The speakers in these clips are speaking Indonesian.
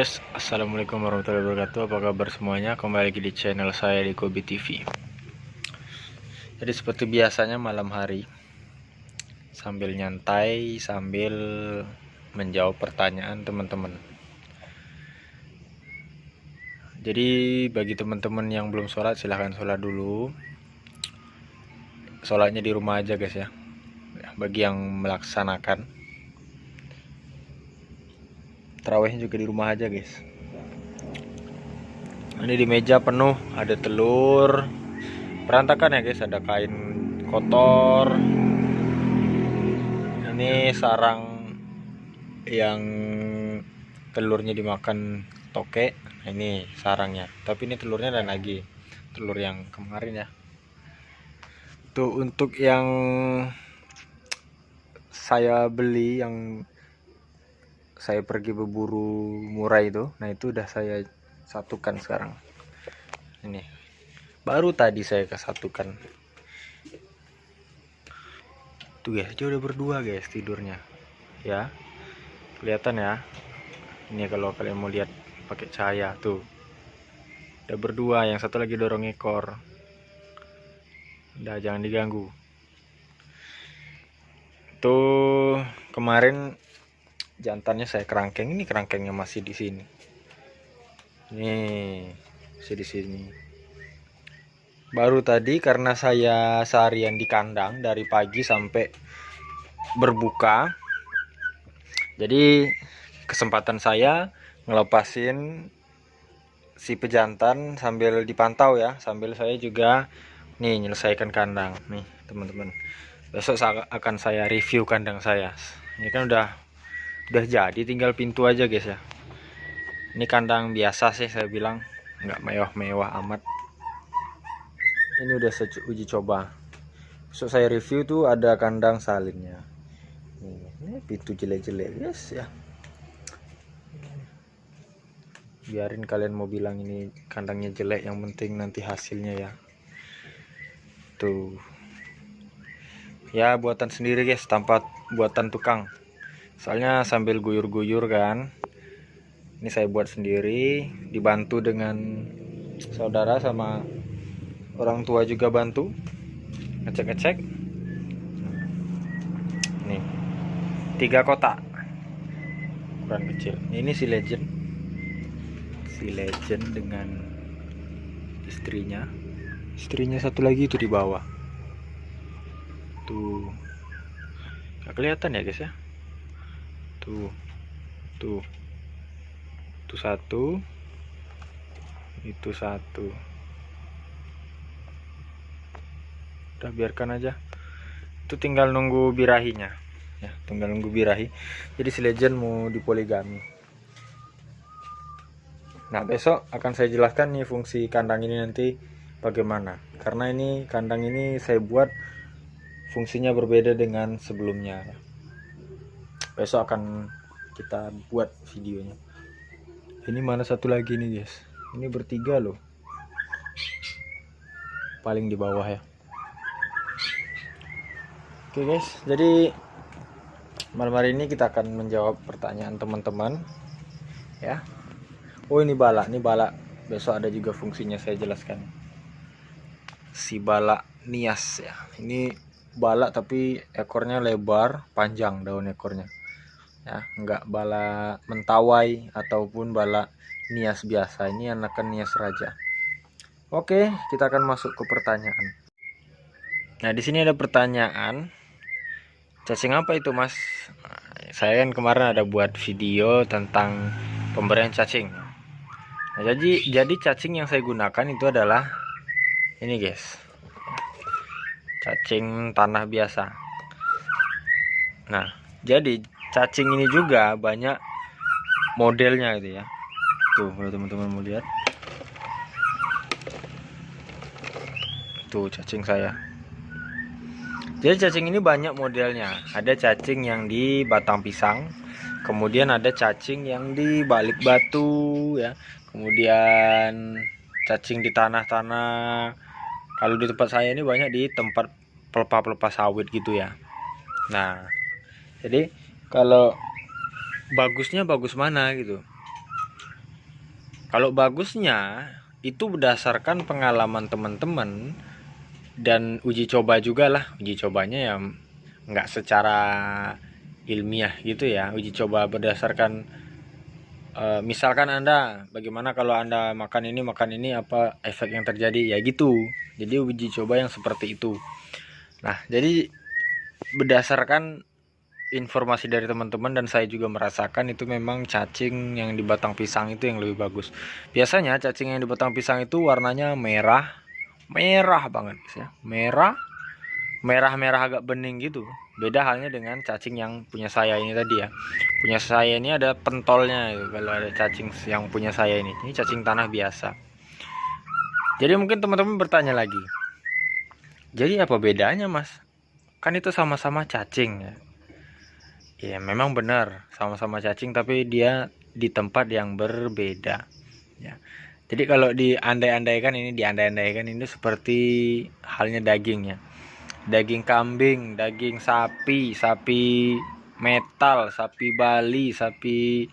guys, assalamualaikum warahmatullahi wabarakatuh. Apa kabar semuanya? Kembali lagi di channel saya di Kobi TV. Jadi seperti biasanya malam hari, sambil nyantai, sambil menjawab pertanyaan teman-teman. Jadi bagi teman-teman yang belum sholat, silahkan sholat dulu. Sholatnya di rumah aja guys ya. Bagi yang melaksanakan, tarawihnya juga di rumah aja guys. Ini di meja penuh, ada telur, berantakan ya guys, ada kain kotor. Ini sarang yang telurnya dimakan tokek. Nah, ini sarangnya, tapi ini telurnya dan lagi telur yang kemarin ya. Tuh untuk yang saya beli, yang saya pergi berburu murah itu, nah itu udah saya satukan sekarang. Ini baru tadi saya kesatukan. Tuh guys, dia udah berdua guys tidurnya ya, kelihatan ya. Ini kalau kalian mau lihat pakai cahaya tuh, udah berdua. Yang satu lagi dorong ekor. Udah, jangan diganggu. Tuh kemarin jantannya saya kerangkeng, ini kerangkengnya masih di sini. Nih, masih di sini. Baru tadi karena saya seharian di kandang dari pagi sampai berbuka, jadi kesempatan saya ngelepasin si pejantan sambil dipantau ya, sambil saya juga nih menyelesaikan kandang nih teman-teman. Besok akan saya review kandang saya. Ini kan udah jadi, tinggal pintu aja guys ya. Ini kandang biasa sih saya bilang, nggak mewah-mewah amat. Ini udah uji coba. Besok saya review tuh ada kandang salinnya. Ini pintu jelek-jelek guys ya. Biarin kalian mau bilang ini kandangnya jelek, yang penting nanti hasilnya ya. Tuh ya, buatan sendiri guys, tanpa buatan tukang. Soalnya sambil guyur-guyur kan, ini saya buat sendiri, dibantu dengan saudara sama orang tua juga bantu ngecek-ngecek. Nih 3 kotak ukuran kecil. Ini si legend dengan istrinya satu lagi itu di bawah tuh, nggak kelihatan ya guys ya. Tuh satu, itu satu. Udah, biarkan aja, itu tinggal nunggu birahinya ya, tinggal nunggu birahi. Jadi si legend mau dipoligami. Nah besok akan saya jelaskan nih fungsi kandang ini nanti bagaimana, karena ini kandang ini saya buat fungsinya berbeda dengan sebelumnya. Besok akan kita buat videonya. Ini mana satu lagi nih guys, ini bertiga loh, paling di bawah ya. Oke guys, jadi malam hari ini kita akan menjawab pertanyaan teman-teman ya. Oh ini bala besok ada juga fungsinya, saya jelaskan. Si bala nias ya, ini bala tapi ekornya lebar, panjang daun ekornya ya, enggak bala mentawai ataupun bala nias biasa. Ini anakan nias raja. Oke, kita akan masuk ke pertanyaan. Nah di sini ada pertanyaan, cacing apa itu mas? Nah, saya kan kemarin ada buat video tentang pemberian cacing. Nah, jadi cacing yang saya gunakan itu adalah ini guys, cacing tanah biasa. Nah jadi cacing ini juga banyak modelnya gitu ya. Tuh kalau teman-teman mau lihat, tuh cacing saya. Jadi cacing ini banyak modelnya. Ada cacing yang di batang pisang, kemudian ada cacing yang di balik batu ya, kemudian cacing di tanah-tanah. Kalau di tempat saya ini banyak di tempat pelepah-pelepah sawit gitu ya. Nah jadi kalau bagusnya bagus mana gitu, Kalau bagusnya itu berdasarkan pengalaman teman-teman dan uji coba juga lah. Uji cobanya ya nggak secara ilmiah gitu ya. Uji coba berdasarkan misalkan Anda, bagaimana kalau Anda makan ini apa efek yang terjadi ya gitu. Jadi uji coba yang seperti itu. Nah, jadi berdasarkan informasi dari teman-teman dan saya juga merasakan itu memang cacing yang di batang pisang itu yang lebih bagus. Biasanya cacing yang di batang pisang itu warnanya merah, merah banget ya. Merah agak bening gitu. Beda halnya dengan cacing yang punya saya ini tadi ya. Punya saya ini ada pentolnya gitu. Kalau ada cacing yang punya saya ini cacing tanah biasa. Jadi mungkin teman-teman bertanya lagi, jadi apa bedanya mas? Kan itu sama-sama cacing ya. Ya memang benar sama-sama cacing tapi dia di tempat yang berbeda ya. Jadi kalau diandai-andaikan ini seperti halnya daging ya. Daging kambing, daging sapi, sapi metal, sapi Bali, sapi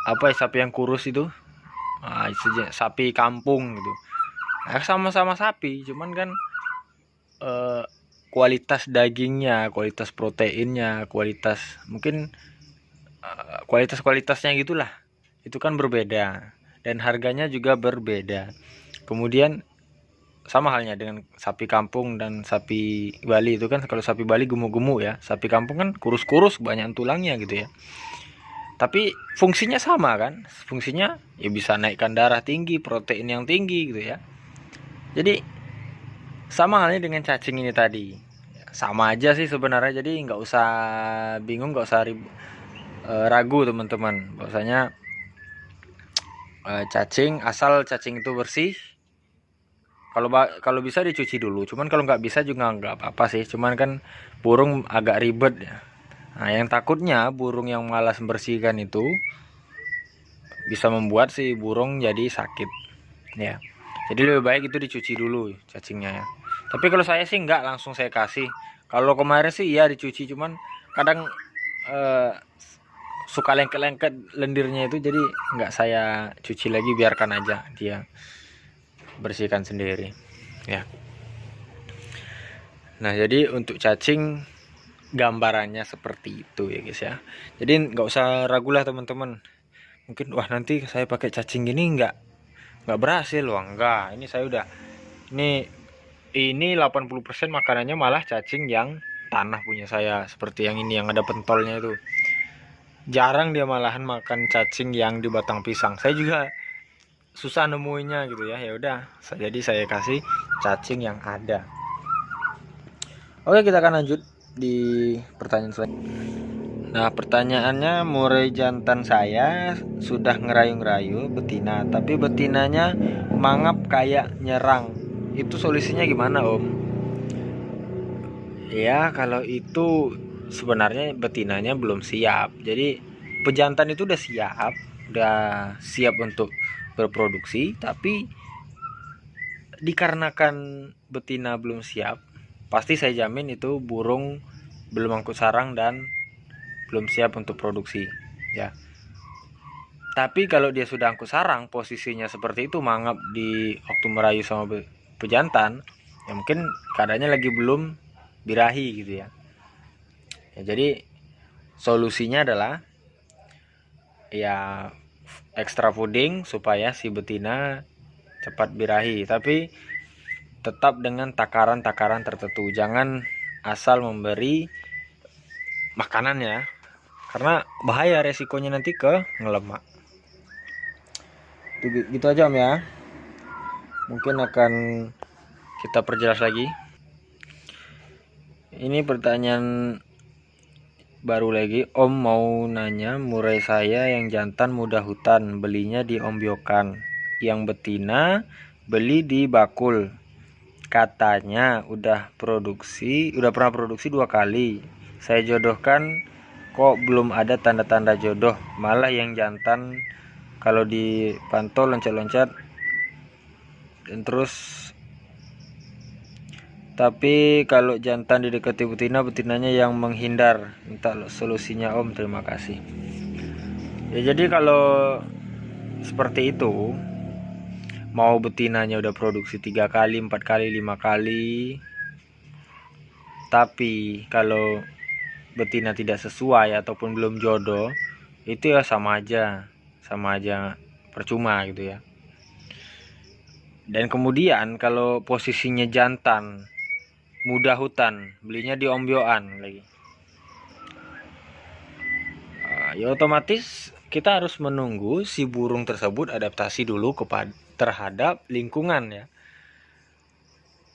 apa ya, sapi yang kurus itu, sapi kampung gitu. Nah, sama-sama sapi, cuman kan kualitas dagingnya, kualitas proteinnya, kualitasnya gitulah. Itu kan berbeda dan harganya juga berbeda. Kemudian sama halnya dengan sapi kampung dan sapi Bali itu kan, kalau sapi Bali gemuk-gemuk ya, sapi kampung kan kurus-kurus banyak tulangnya gitu ya. Tapi fungsinya sama kan? Fungsinya ya bisa naikkan darah tinggi, protein yang tinggi gitu ya. Jadi sama halnya dengan cacing ini tadi. Sama aja sih sebenarnya, jadi nggak usah bingung, nggak usah ragu teman-teman. Bahwasanya asal cacing itu bersih. Kalau bisa dicuci dulu. Cuman kalau nggak bisa juga nggak apa-apa sih. Cuman kan burung agak ribet ya. Nah, yang takutnya burung yang malas membersihkan itu bisa membuat si burung jadi sakit ya. Jadi lebih baik itu dicuci dulu cacingnya ya. Tapi kalau saya sih nggak langsung saya kasih. Kalau kemarin sih iya dicuci, cuman kadang suka lengket-lengket lendirnya itu, jadi nggak saya cuci lagi, biarkan aja dia bersihkan sendiri ya. Nah jadi untuk cacing gambarannya seperti itu ya guys ya. Jadi nggak usah ragu lah teman-teman. Mungkin wah nanti saya pakai cacing ini nggak berhasil, wah enggak, ini saya udah ini 80% makanannya malah cacing yang tanah punya saya, seperti yang ini yang ada pentolnya itu. Jarang dia malahan makan cacing yang di batang pisang. Saya juga susah nemuinya gitu ya. Ya udah, jadi saya kasih cacing yang ada. Oke, kita akan lanjut di pertanyaan selanjutnya. Nah, pertanyaannya, murai jantan saya sudah ngerayu-ngerayu betina, tapi betinanya mangap kayak nyerang. Itu solusinya gimana, Om? Ya, kalau itu sebenarnya betinanya belum siap. Jadi pejantan itu udah siap untuk berproduksi, tapi dikarenakan betina belum siap, pasti saya jamin itu burung belum angkut sarang dan belum siap untuk produksi ya. Tapi kalau dia sudah angkut sarang, posisinya seperti itu mangap di waktu merayu sama pejantan, ya mungkin keadaannya lagi belum birahi gitu ya. Jadi solusinya adalah ya extra fooding supaya si betina cepat birahi, tapi tetap dengan takaran-takaran tertentu. Jangan asal memberi makanan ya, karena bahaya, resikonya nanti ke ngelemak. Gitu aja Om ya. Mungkin akan kita perjelas lagi. Ini pertanyaan baru lagi. Om mau nanya, murai saya yang jantan muda hutan, belinya di Om Biokan. Yang betina beli di Bakul. Katanya udah pernah produksi 2 kali. Saya jodohkan kok belum ada tanda-tanda jodoh. Malah yang jantan kalau dipantau loncat-loncat dan terus, tapi kalau jantan didekati betina, betinanya yang menghindar. Minta solusinya Om, terima kasih. Ya jadi kalau seperti itu, mau betinanya udah produksi 3 kali, 4 kali, 5 kali, tapi kalau betina tidak sesuai ataupun belum jodoh, itu ya sama aja percuma gitu ya. Dan kemudian kalau posisinya jantan, muda hutan, belinya di ombyoan lagi, ya otomatis kita harus menunggu si burung tersebut adaptasi dulu terhadap lingkungan ya.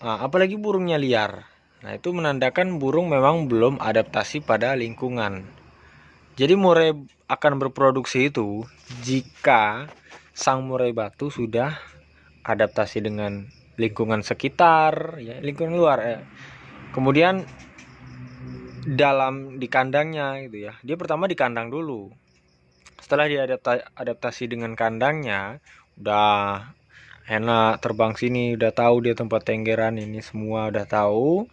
Apalagi burungnya liar, nah itu menandakan burung memang belum adaptasi pada lingkungan. Jadi murai akan berproduksi itu jika sang murai batu sudah adaptasi dengan lingkungan sekitar ya, lingkungan luar ya. Kemudian di kandangnya gitu ya, dia pertama di kandang dulu. Setelah dia adaptasi dengan kandangnya, udah enak terbang sini, udah tahu dia tempat tenggeran ini semua udah tahu,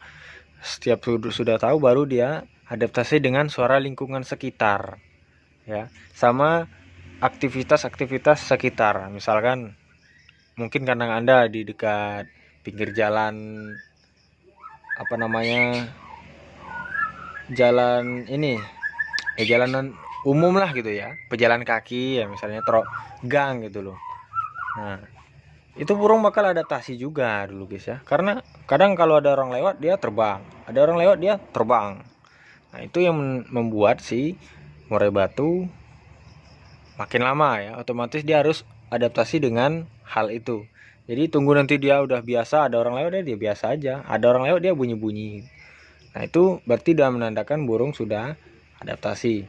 setiap sudah tahu, baru dia adaptasi dengan suara lingkungan sekitar ya, sama aktivitas sekitar. Misalkan mungkin kandang Anda di dekat pinggir jalan, apa namanya, jalan ini jalanan umum lah gitu ya, pejalan kaki ya, misalnya gang gitu loh. Nah itu burung bakal adaptasi juga dulu guys ya, karena kadang kalau ada orang lewat dia terbang, ada orang lewat dia terbang. Nah itu yang membuat si murai batu makin lama ya, otomatis dia harus adaptasi dengan hal itu. Jadi tunggu nanti dia udah biasa, ada orang lewat dia biasa aja, ada orang lewat dia bunyi-bunyi. Nah itu berarti sudah menandakan burung sudah adaptasi.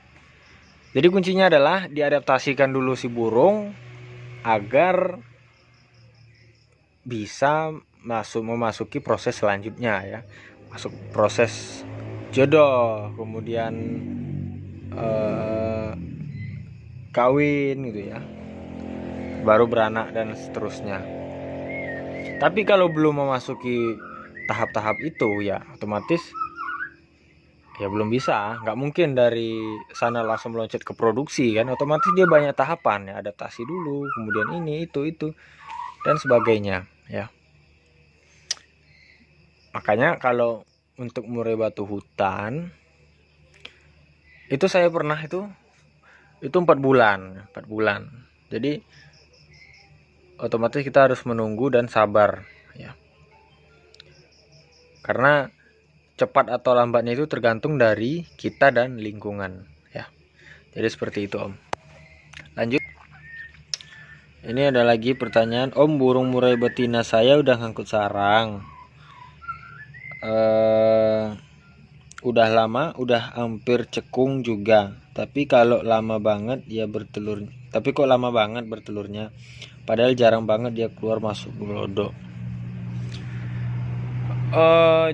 Jadi kuncinya adalah diadaptasikan dulu si burung agar bisa memasuki proses selanjutnya ya, masuk proses jodoh, kemudian kawin gitu ya, baru beranak dan seterusnya. Tapi kalau belum memasuki tahap-tahap itu ya otomatis ya belum bisa, nggak mungkin dari sana langsung meloncat ke produksi kan, otomatis dia banyak tahapan ya, adaptasi dulu, kemudian ini itu dan sebagainya ya. Makanya kalau untuk murai batu hutan itu saya pernah itu 4 bulan. Jadi otomatis kita harus menunggu dan sabar ya, karena cepat atau lambatnya itu tergantung dari kita dan lingkungan ya. Jadi seperti itu Om. Lanjut, ini ada lagi pertanyaan, Om, burung murai betina saya udah ngangkut sarang, udah lama, udah hampir cekung juga, tapi kok lama banget bertelurnya, padahal jarang banget dia keluar masuk gelodok.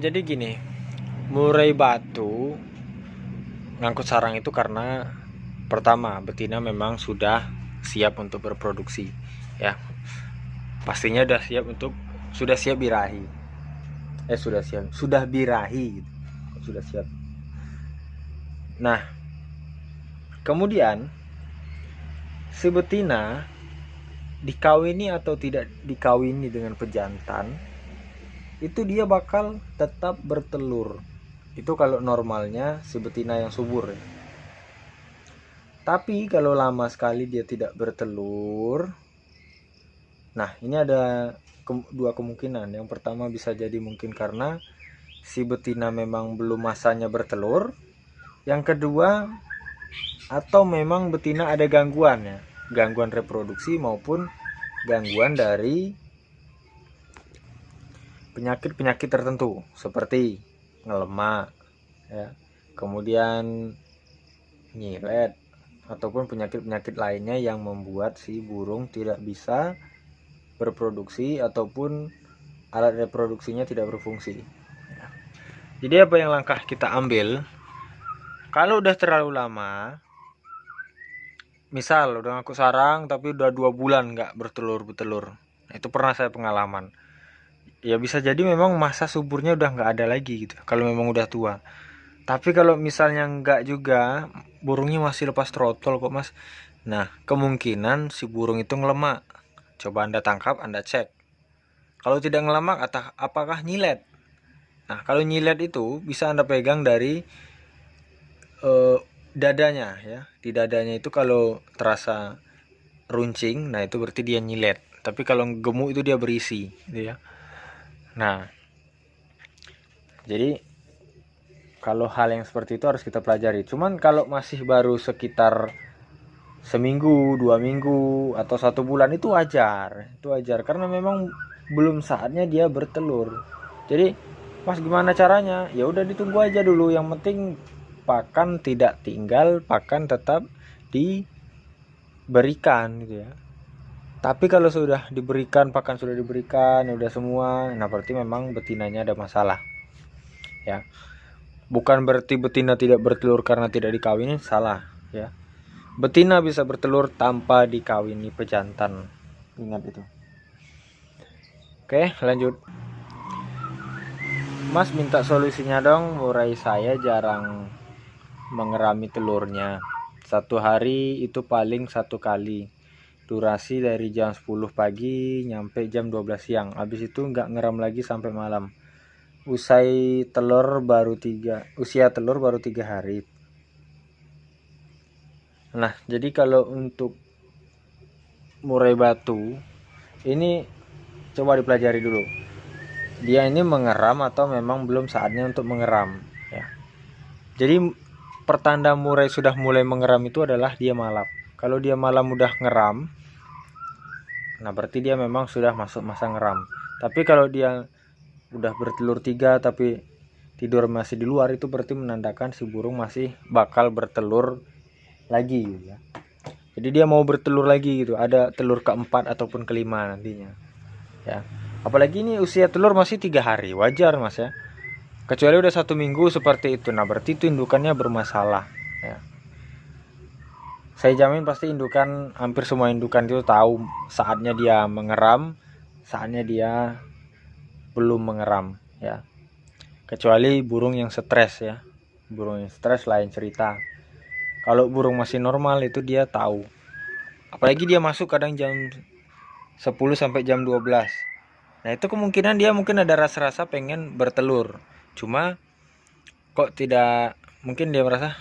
Jadi gini, murai batu ngangkut sarang itu karena pertama betina memang sudah siap untuk berproduksi ya, pastinya sudah siap birahi, sudah birahi gitu. Sudah siap. Nah kemudian si betina dikawini atau tidak dikawini dengan pejantan, itu dia bakal tetap bertelur. Itu kalau normalnya si betina yang subur ya. Tapi kalau lama sekali dia tidak bertelur, nah ini ada dua kemungkinan. Yang pertama bisa jadi mungkin karena si betina memang belum masanya bertelur. Yang kedua, atau memang betina ada gangguan ya, gangguan reproduksi maupun gangguan dari penyakit tertentu seperti ngelemak ya, kemudian nyilet, ataupun penyakit lainnya yang membuat si burung tidak bisa berproduksi ataupun alat reproduksinya tidak berfungsi. Jadi apa yang langkah kita ambil kalau udah terlalu lama, misal udah ngangkut sarang tapi udah 2 bulan nggak bertelur, nah, itu pernah saya pengalaman ya, bisa jadi memang masa suburnya udah nggak ada lagi gitu kalau memang udah tua. Tapi kalau misalnya nggak juga, burungnya masih lepas trotol kok Mas, nah kemungkinan si burung itu ngelemak Coba Anda tangkap, Anda cek. Kalau tidak ngelamak, apakah nyilet? Nah, kalau nyilet itu bisa Anda pegang dari dadanya ya. Di dadanya itu kalau terasa runcing, nah itu berarti dia nyilet. Tapi kalau gemuk itu dia berisi, gitu ya. Nah, jadi kalau hal yang seperti itu harus kita pelajari. Cuman kalau masih baru sekitar seminggu, 2 minggu, atau 1 bulan itu wajar. Itu wajar karena memang belum saatnya dia bertelur. Jadi, Mas gimana caranya? Ya udah ditunggu aja dulu. Yang penting pakan tidak tinggal, pakan tetap diberikan gitu ya. Tapi kalau sudah diberikan, pakan sudah diberikan, udah semua, nah berarti memang betinanya ada masalah. Ya. Bukan berarti betina tidak bertelur karena tidak dikawini, salah ya. Betina bisa bertelur tanpa dikawini pejantan. Ingat itu. Oke, lanjut. Mas minta solusinya dong, murai saya jarang mengerami telurnya. 1 hari itu paling 1 kali. Durasi dari jam 10 pagi nyampe jam 12 siang. Habis itu nggak ngeram lagi sampai malam. Usia telur baru 3 hari. Nah, jadi kalau untuk murai batu ini coba dipelajari dulu. Dia ini mengeram atau memang belum saatnya untuk mengeram ya. Jadi pertanda murai sudah mulai mengeram itu adalah dia malam. Kalau dia malam udah ngeram, nah berarti dia memang sudah masuk masa ngeram. Tapi kalau dia udah bertelur 3 tapi tidur masih di luar, itu berarti menandakan si burung masih bakal bertelur lagi ya. Jadi dia mau bertelur lagi gitu, ada telur keempat ataupun kelima nantinya ya. Apalagi ini usia telur masih 3 hari, wajar Mas ya. Kecuali udah 1 minggu seperti itu, nah berarti itu indukannya bermasalah ya. Saya jamin pasti indukan, hampir semua indukan itu tahu saatnya dia mengeram, saatnya dia belum mengeram ya. Kecuali burung yang stres ya. Burung yang stres lain cerita. Kalau burung masih normal itu dia tahu. Apalagi dia masuk kadang jam 10 sampai jam 12. Nah, itu kemungkinan dia mungkin ada rasa-rasa pengen bertelur. Cuma kok tidak, mungkin dia merasa,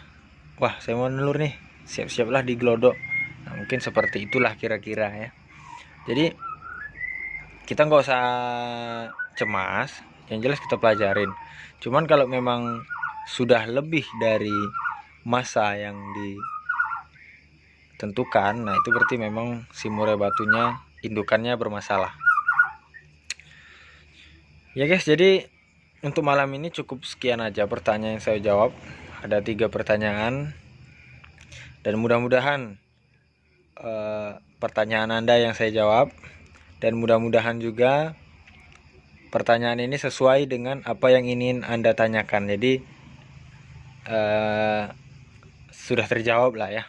wah saya mau nelur nih, siap-siaplah digelodok. Nah, mungkin seperti itulah kira-kira ya. Jadi kita nggak usah cemas, yang jelas kita pelajarin. Cuman kalau memang sudah lebih dari masa yang ditentukan, nah itu berarti memang si murai batunya indukannya bermasalah. Ya guys, jadi untuk malam ini cukup sekian aja pertanyaan yang saya jawab. Ada 3 pertanyaan. Dan mudah-mudahan pertanyaan Anda yang saya jawab. Dan mudah-mudahan juga pertanyaan ini sesuai dengan apa yang ingin Anda tanyakan. Jadi sudah terjawab lah ya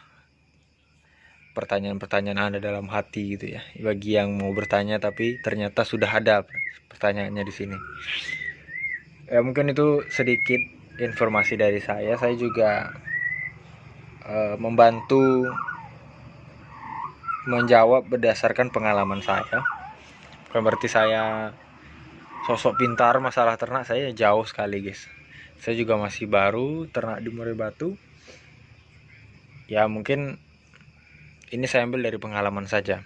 pertanyaan-pertanyaan Anda dalam hati gitu ya. Bagi yang mau bertanya tapi ternyata sudah ada pertanyaannya di sini. Ya mungkin itu sedikit informasi dari saya. Saya juga membantu menjawab berdasarkan pengalaman saya. Bukan berarti saya sosok pintar masalah ternak, saya jauh sekali guys. Saya juga masih baru ternak di murai batu. Ya mungkin ini saya ambil dari pengalaman saja.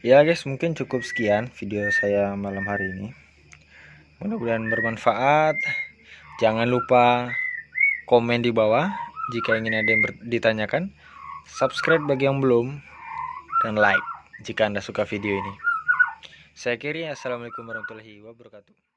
Ya guys, mungkin cukup sekian video saya malam hari ini. Mudah-mudahan bermanfaat. Jangan lupa komen di bawah jika ingin ada yang ditanyakan. Subscribe bagi yang belum. Dan like jika Anda suka video ini. Saya akhiri, assalamualaikum warahmatullahi wabarakatuh.